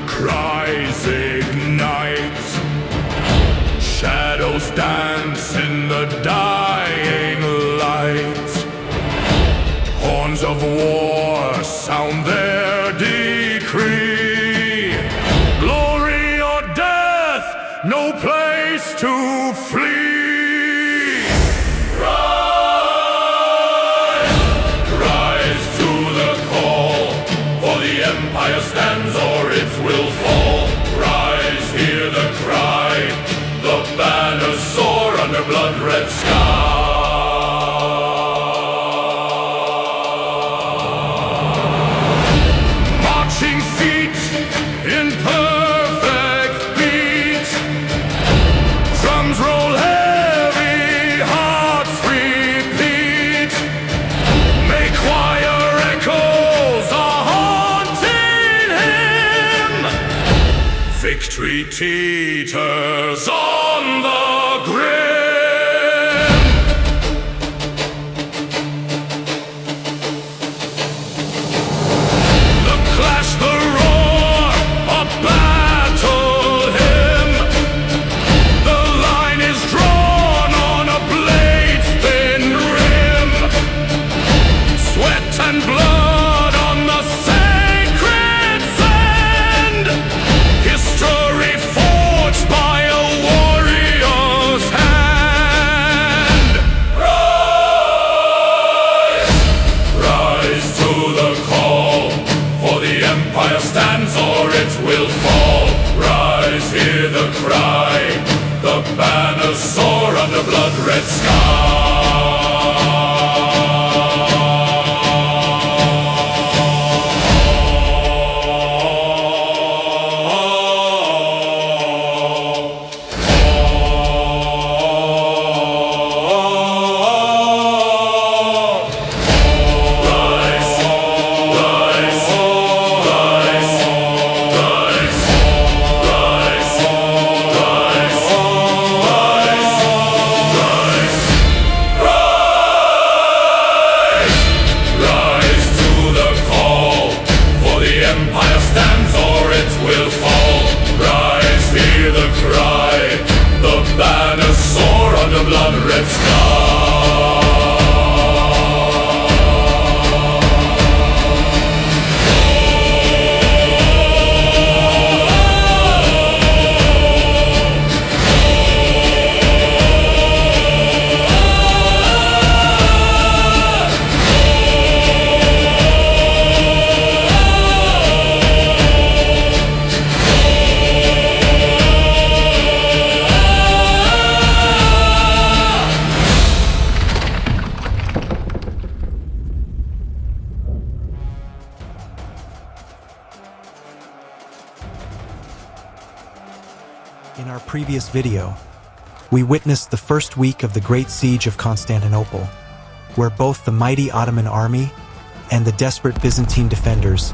cries ignite. Shadows dance in the dying light. Horns of war sound their decree. Glory or death, no place to flee. Empire stands or it will fall. Rise, hear the cry. The banners soar under blood-red sky. Marching feet in perfect beat. Drums roll heavy, hearts repeat. Make choir echoes victory teeters on the grim. The clash, the roar, a battle hymn. The line is drawn on a blade's thin rim. Sweat and blood on the sacred sand. History forged by a warrior's hand. Rise! Rise to the call, for the empire stands or it will fall. Rise, hear the cry, the banners soar under blood-red sky. Blood-red In our previous video, we witnessed the first week of the Great Siege of Constantinople, where both the mighty Ottoman army and the desperate Byzantine defenders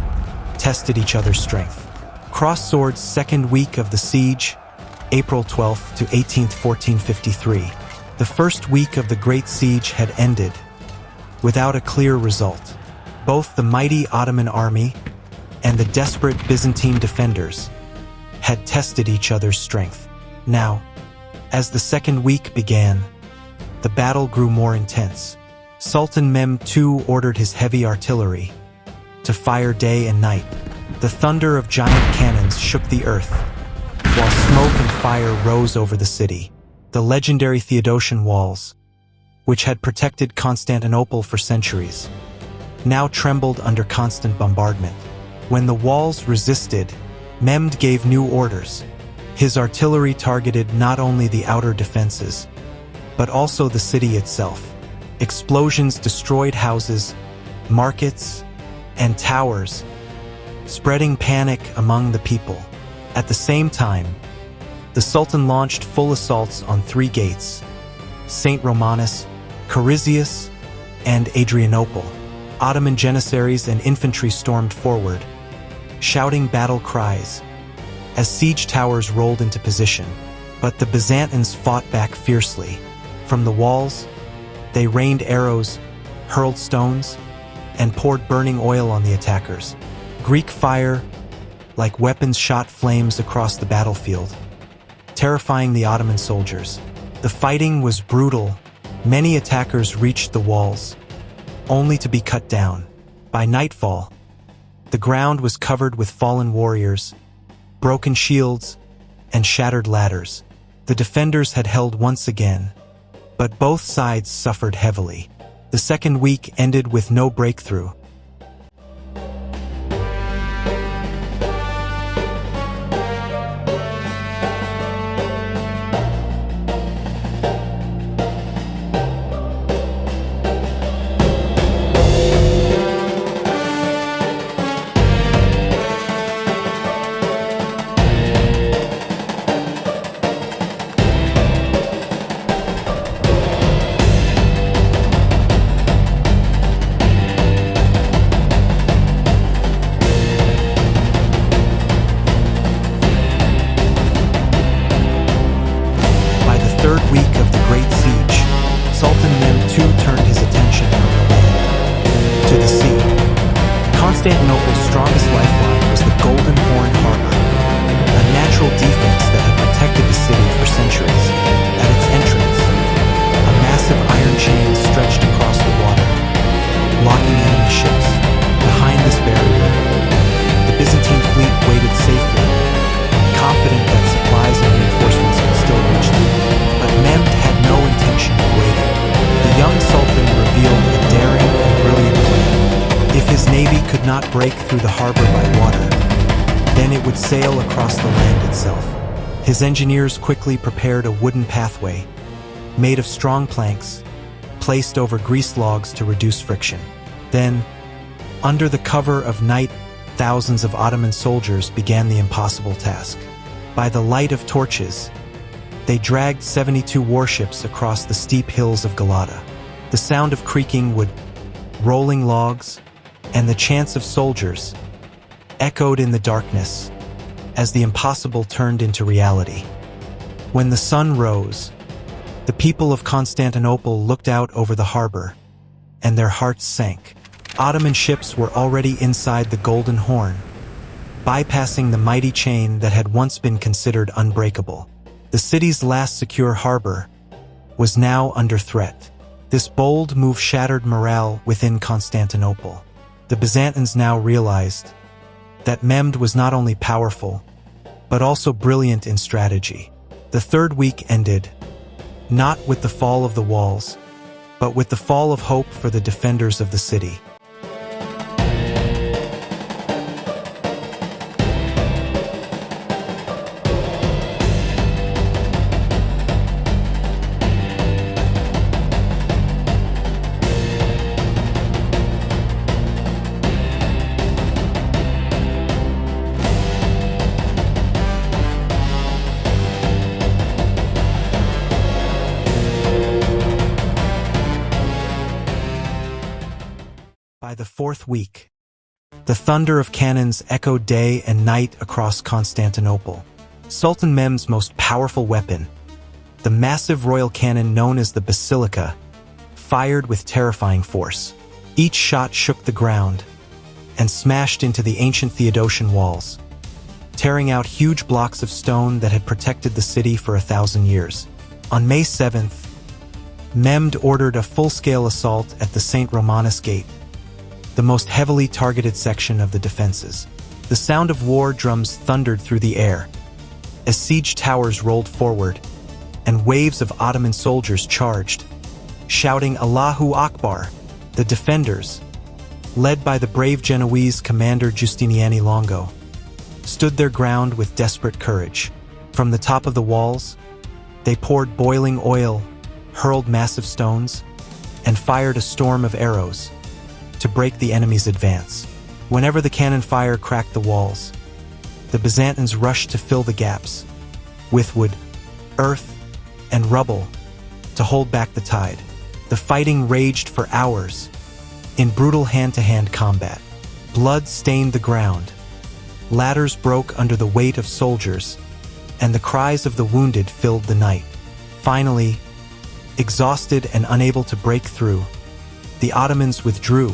tested each other's strength. Cross Sword's second week of the siege, April 12th to 18th, 1453. The first week of the Great Siege had ended without a clear result. Both the mighty Ottoman army and the desperate Byzantine defenders had tested each other's strength. Now, as the second week began, the battle grew more intense. Sultan Mehmed II ordered his heavy artillery to fire day and night. The thunder of giant cannons shook the earth, while smoke and fire rose over the city. The legendary Theodosian walls, which had protected Constantinople for centuries, now trembled under constant bombardment. When the walls resisted, Mehmed gave new orders. His artillery targeted not only the outer defenses, but also the city itself. Explosions destroyed houses, markets, and towers, spreading panic among the people. At the same time, the Sultan launched full assaults on three gates: St. Romanus, Chrysius, and Adrianople. Ottoman janissaries and infantry stormed forward, shouting battle cries as siege towers rolled into position. But the Byzantines fought back fiercely. From the walls, they rained arrows, hurled stones, and poured burning oil on the attackers. Greek fire, like weapons shot flames across the battlefield, terrifying the Ottoman soldiers. The fighting was brutal. Many attackers reached the walls, only to be cut down. By nightfall, the ground was covered with fallen warriors, broken shields, and shattered ladders. The defenders had held once again, but both sides suffered heavily. The second week ended with no breakthrough. Third week of the Great Siege, Sultan Mehmed II turned his attention from the land to the sea. Constantinople's strongest lifeline was the Golden Horn Harbor, a natural defense that had protected the city for centuries. At its entrance, a massive iron chain stretched across the water, blocking enemy ships. Behind this barrier, the Byzantine fleet waited safely, confident that supplies and reinforcements could still reach them. But Mehmed had no intention of waiting. The young sultan revealed a daring and brilliant plan. If his navy could not break through the harbor by water, then it would sail across the land itself. His engineers quickly prepared a wooden pathway, made of strong planks, placed over grease logs to reduce friction. Then, under the cover of night, thousands of Ottoman soldiers began the impossible task. By the light of torches, they dragged 72 warships across the steep hills of Galata. The sound of creaking wood, rolling logs, and the chants of soldiers echoed in the darkness as the impossible turned into reality. When the sun rose, the people of Constantinople looked out over the harbor, and their hearts sank. Ottoman ships were already inside the Golden Horn, bypassing the mighty chain that had once been considered unbreakable. The city's last secure harbor was now under threat. This bold move shattered morale within Constantinople. The Byzantines now realized that Mehmed was not only powerful, but also brilliant in strategy. The third week ended, not with the fall of the walls, but with the fall of hope for the defenders of the city. By the fourth week, the thunder of cannons echoed day and night across Constantinople. Sultan Mehmed's most powerful weapon, the massive royal cannon known as the Basilica, fired with terrifying force. Each shot shook the ground and smashed into the ancient Theodosian walls, tearing out huge blocks of stone that had protected the city for 1,000 years. On May 7th, Mehmed ordered a full-scale assault at the St. Romanus Gate, the most heavily targeted section of the defenses. The sound of war drums thundered through the air as siege towers rolled forward and waves of Ottoman soldiers charged, shouting Allahu Akbar. The defenders, led by the brave Genoese commander Giustiniani Longo, stood their ground with desperate courage. From the top of the walls, they poured boiling oil, hurled massive stones, and fired a storm of arrows to break the enemy's advance. Whenever the cannon fire cracked the walls, the Byzantines rushed to fill the gaps with wood, earth, and rubble to hold back the tide. The fighting raged for hours in brutal hand-to-hand combat. Blood stained the ground, ladders broke under the weight of soldiers, and the cries of the wounded filled the night. Finally, exhausted and unable to break through, the Ottomans withdrew,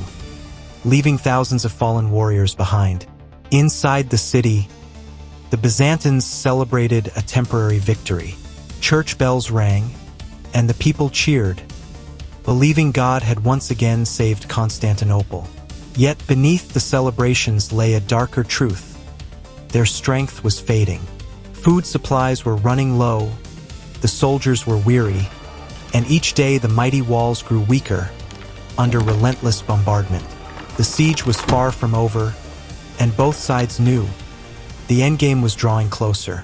leaving thousands of fallen warriors behind. Inside the city, the Byzantines celebrated a temporary victory. Church bells rang, and the people cheered, believing God had once again saved Constantinople. Yet beneath the celebrations lay a darker truth. Their strength was fading. Food supplies were running low, the soldiers were weary, and each day the mighty walls grew weaker under relentless bombardment. The siege was far from over, and both sides knew the endgame was drawing closer.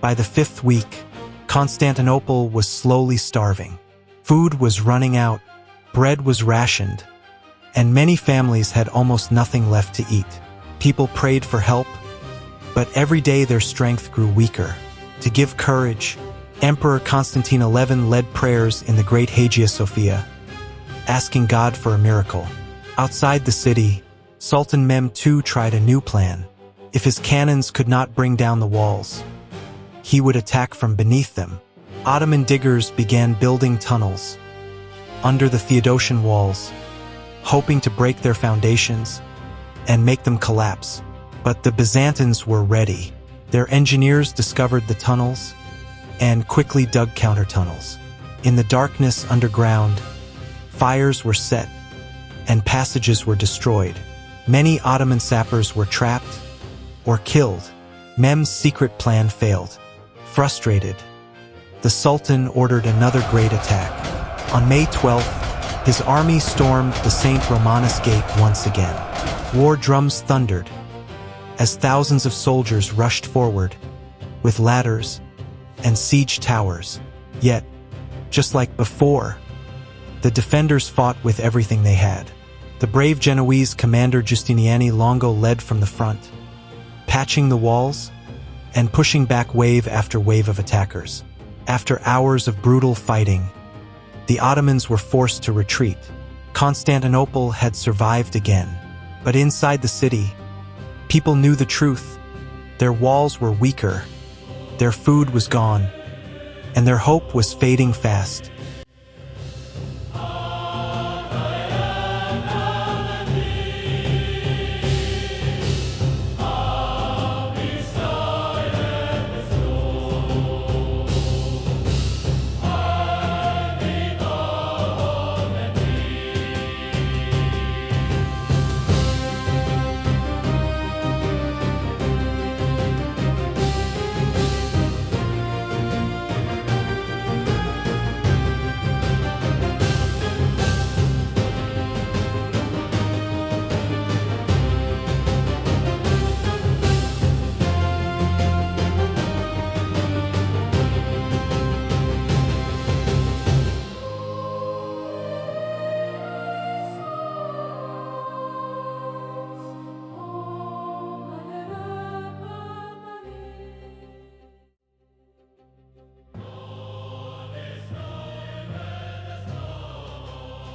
By the fifth week, Constantinople was slowly starving. Food was running out, bread was rationed, and many families had almost nothing left to eat. People prayed for help, but every day their strength grew weaker. To give courage, Emperor Constantine XI led prayers in the Great Hagia Sophia, asking God for a miracle. Outside the city, Sultan Mehmed II tried a new plan. If his cannons could not bring down the walls, he would attack from beneath them. Ottoman diggers began building tunnels under the Theodosian walls, hoping to break their foundations and make them collapse. But the Byzantines were ready. Their engineers discovered the tunnels and quickly dug counter-tunnels. In the darkness underground, fires were set and passages were destroyed. Many Ottoman sappers were trapped or killed. Mehmed's secret plan failed. Frustrated, the Sultan ordered another great attack. On May 12th, his army stormed the St. Romanus Gate once again. War drums thundered as thousands of soldiers rushed forward with ladders and siege towers. Yet, just like before, the defenders fought with everything they had. The brave Genoese commander Giustiniani Longo led from the front, patching the walls and pushing back wave after wave of attackers. After hours of brutal fighting, the Ottomans were forced to retreat. Constantinople had survived again. But inside the city, people knew the truth. Their walls were weaker, their food was gone, and their hope was fading fast.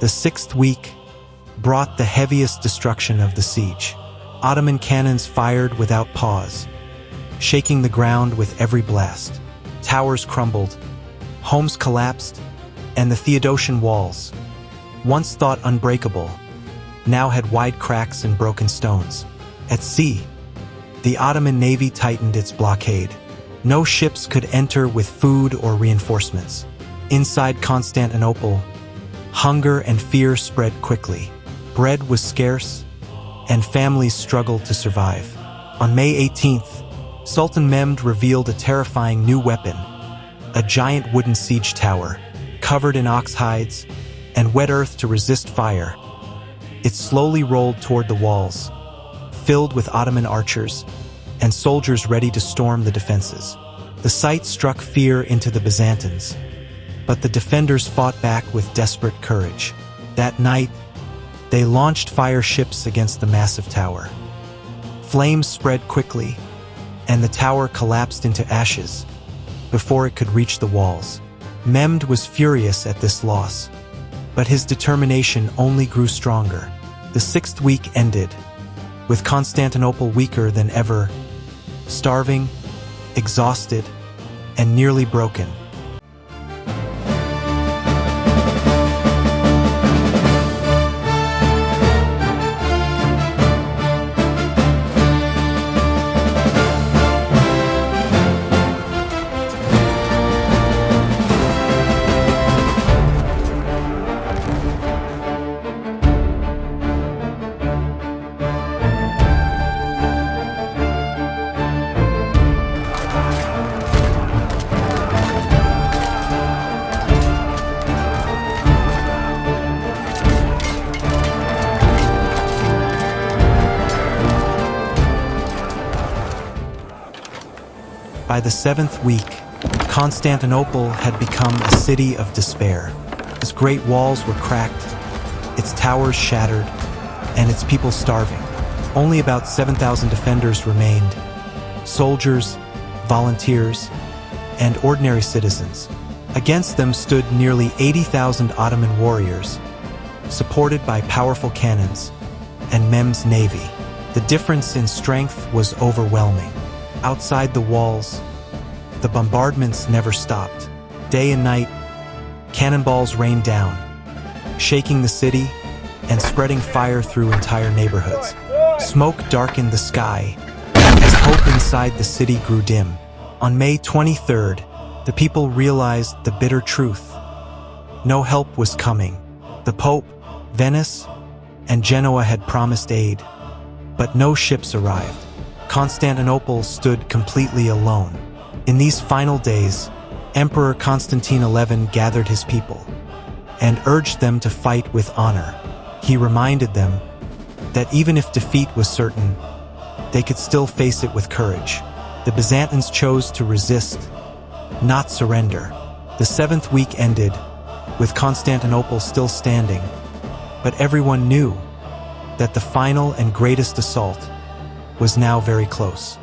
The sixth week brought the heaviest destruction of the siege. Ottoman cannons fired without pause, shaking the ground with every blast. Towers crumbled, homes collapsed, and the Theodosian walls, once thought unbreakable, now had wide cracks and broken stones. At sea, the Ottoman navy tightened its blockade. No ships could enter with food or reinforcements. Inside Constantinople, hunger and fear spread quickly. Bread was scarce, and families struggled to survive. On May 18th, Sultan Mehmed revealed a terrifying new weapon, a giant wooden siege tower, covered in ox hides and wet earth to resist fire. It slowly rolled toward the walls, filled with Ottoman archers and soldiers ready to storm the defenses. The sight struck fear into the Byzantines, but the defenders fought back with desperate courage. That night, they launched fire ships against the massive tower. Flames spread quickly, and the tower collapsed into ashes before it could reach the walls. Mehmed was furious at this loss, but his determination only grew stronger. The 6th week ended, with Constantinople weaker than ever, starving, exhausted, and nearly broken. By the 7th week, Constantinople had become a city of despair. Its great walls were cracked, its towers shattered, and its people starving. Only about 7,000 defenders remained: soldiers, volunteers, and ordinary citizens. Against them stood nearly 80,000 Ottoman warriors, supported by powerful cannons and Mehmed's navy. The difference in strength was overwhelming. Outside the walls, the bombardments never stopped. Day and night, cannonballs rained down, shaking the city and spreading fire through entire neighborhoods. Smoke darkened the sky as hope inside the city grew dim. On May 23rd, the people realized the bitter truth. No help was coming. The Pope, Venice, and Genoa had promised aid, but no ships arrived. Constantinople stood completely alone. In these final days, Emperor Constantine XI gathered his people and urged them to fight with honor. He reminded them that even if defeat was certain, they could still face it with courage. The Byzantines chose to resist, not surrender. The 7th week ended, with Constantinople still standing, but everyone knew that the final and greatest assault was now very close.